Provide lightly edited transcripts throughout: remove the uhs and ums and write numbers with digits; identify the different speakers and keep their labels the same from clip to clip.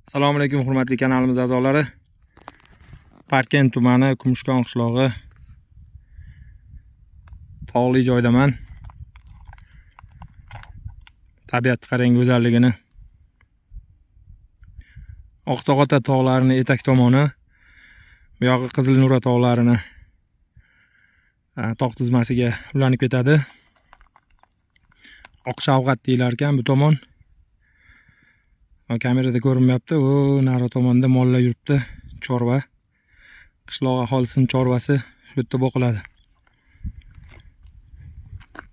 Speaker 1: Assalomu alaykum hurmatli kanalimiz a'zolari. Parkent tumani Kumushkon qishlog'i tog'li joydaman. Tabiatni qarang go'zalligini. Oqto'g'ata tog'larini etak tomoni, bu yog'i Qizil Nura tog'larini tog' tizmasiga ulanib ketadi. Oqshavg'at deyilar ekan bu tomon. Kamerada ko'rinmayapti. O, nari tomonda mollar yuribdi, chorva. Qishloq aholisining chorvasi shu yerda boqiladi.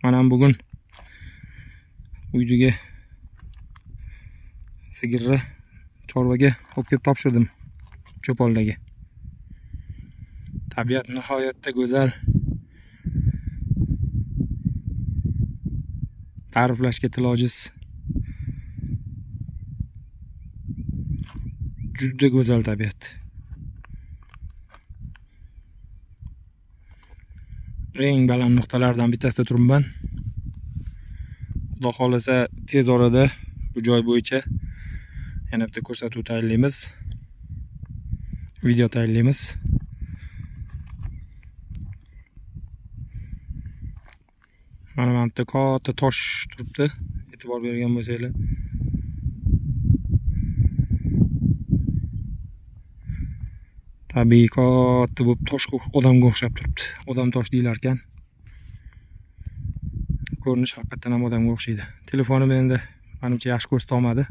Speaker 1: Mana bugun uydiga sigirni chorvaga olib kelib topshirdim cho'ponlarga. Tabiat nihoyatda go'zal. Ta'riflashga til ojiz. Juda go'zal tabiat. Eng baland nuqtalardan bittasida turibman. Xudo xolasa tez orada bu joy bo'yicha yana bitta ko'rsatuv tayyorlaymiz. Video tayyorlaymiz. Mana bu yerda katta tosh turibdi. E'tibor bergan bo'lsanglar. Tabiiy katta bo'lib tosh odamga o'xshab turibdi. Odam tosh deyilar ekan. Ko'rinish haqiqatan ham odamga o'xshaydi. Telefonim endi menimcha yaxshi ko'rsata olmadi.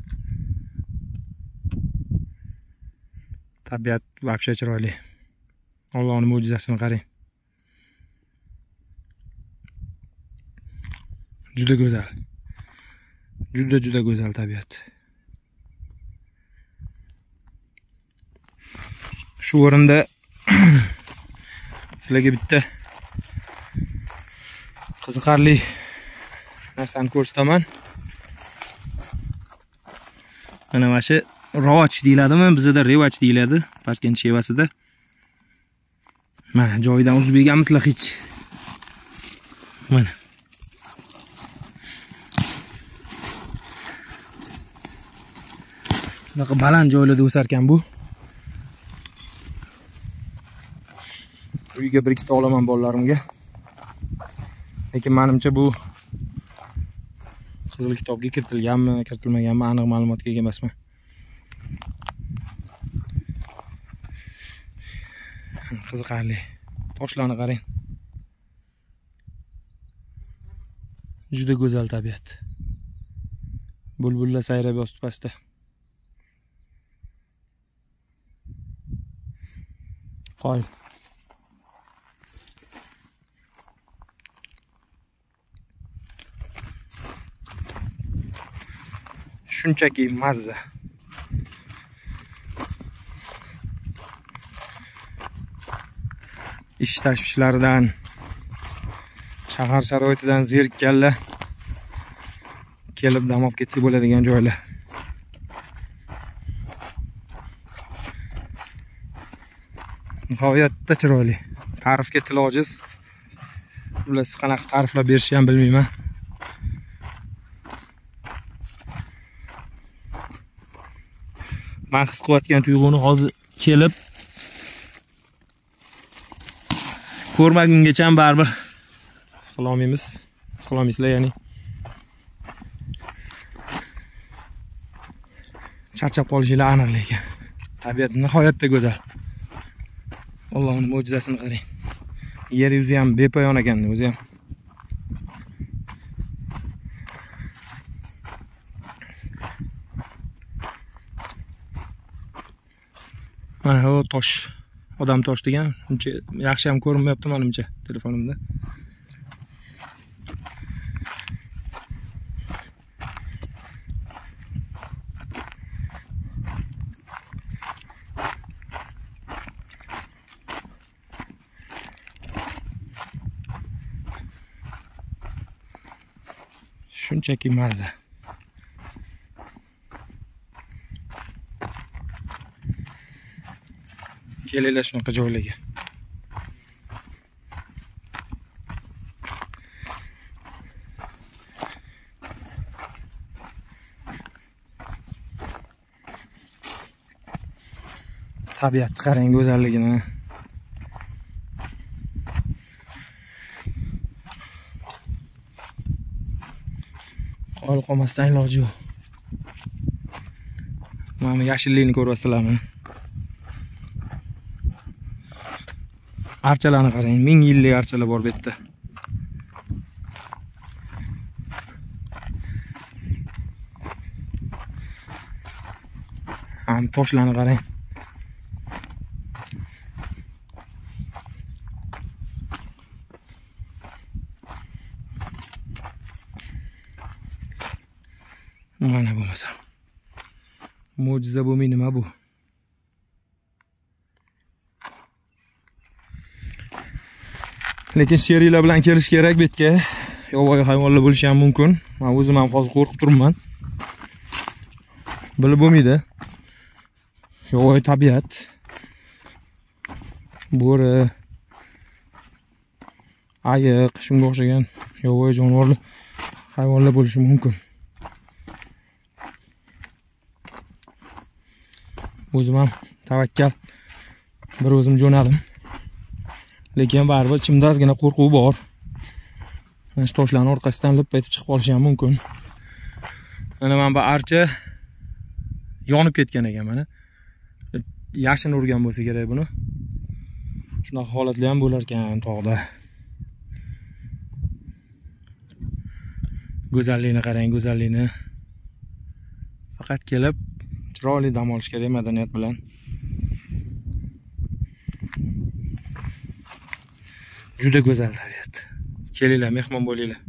Speaker 1: Tabiat vobshe chiroyli. Allohning mo'jizasini qarang. Juda go'zal. Juda go'zal tabiat. Shu o'rinda sizlarga bitta qiziqarli narsani ko'rsataman. Mana shu roch deyiladimi? Bizda revaч deyiladi, Parkent shevasida. Mana joyidan uzib yeganmizlar hech. Mana. Bunaqa baland joylarda o'sar ekan bu. Uyga bir ikkita olaman bolalarimga. Lekin menimcha bu qizil kitobga kiritilganmi, kiritilmaganmi aniq ma'lumotga ega emasman. Qiziqarli. Toshlarni qarang. Juda go'zal tabiat. Bulbullar sayrab yotibdi pastda. Qo'y. Shunchaki mazza. Ish tashvishlaridan, shahar sharoitidan zerikkanlar kelib dam olib ketsa bo'ladigan joylar. Nihoyatda chiroyli. Ta'rifga til ojiz. Ular qanaqa ta'riflab berishni ham bilmayman. Men his qilayotgan tuyg'uni hozir kelib ko'rmagungacha ham baribir his qila olmaymiz. His qila olmaysizlar, ya'ni. Charchab qolishinglar aniq lekin. Tabiat nihoyatda go'zal. Allohning mo'jizasini qarang. Yer yuzi ham bepoyon ekan, o'zi ham. Mana bu tosh, odam tosh degan, uncha yaxshi ham ko'rinmayapti menimcha telefonimda. Shunchaki mazza. Kelinglar shunaqa joylarga. Tabiatni qarang, go'zalligini. Qo'l qolmasdan iloji yo'q. Mana yashillikni ko'ryapsizlarmi? Archalarni qarang, 1000 yillik archalar bor bu yerda. Ham toshlarni qarang. Mana bo'lmasa. Mo'jiza bo'lmay nima bu? Lekin sheriklar bilan kelish kerak bu yerga. Yovvoyi hayvonlar bo'lishi ham mumkin. Men o'zim ham hozir qo'rqib turibman. Bilib bo'lmaydi. Yovvoyi tabiat. Bo'ri, ayiq, shunga o'xshagan yovvoyi jonivorlar, hayvonlar bo'lishi mumkin. O'zim ham tavakkal bir o'zim jo'nadim. Lekin baribir ichimda ozgina qo'rquv bor. Mana shu toshlarning orqasidan lip etib chiqib qolishi ham mumkin. Mana men bu archa yonib ketgan ekan mana. Yashin urgan bo'lsa kerak buni. Shunaqa holatlar ham bo'lar ekan tog'da. Go'zallikni qarang, go'zallikni. Faqat kelib chiroyli dam olish kerak madaniyat bilan. Juda go'zal tabiat. Kelinglar, mehmon bo'linglar.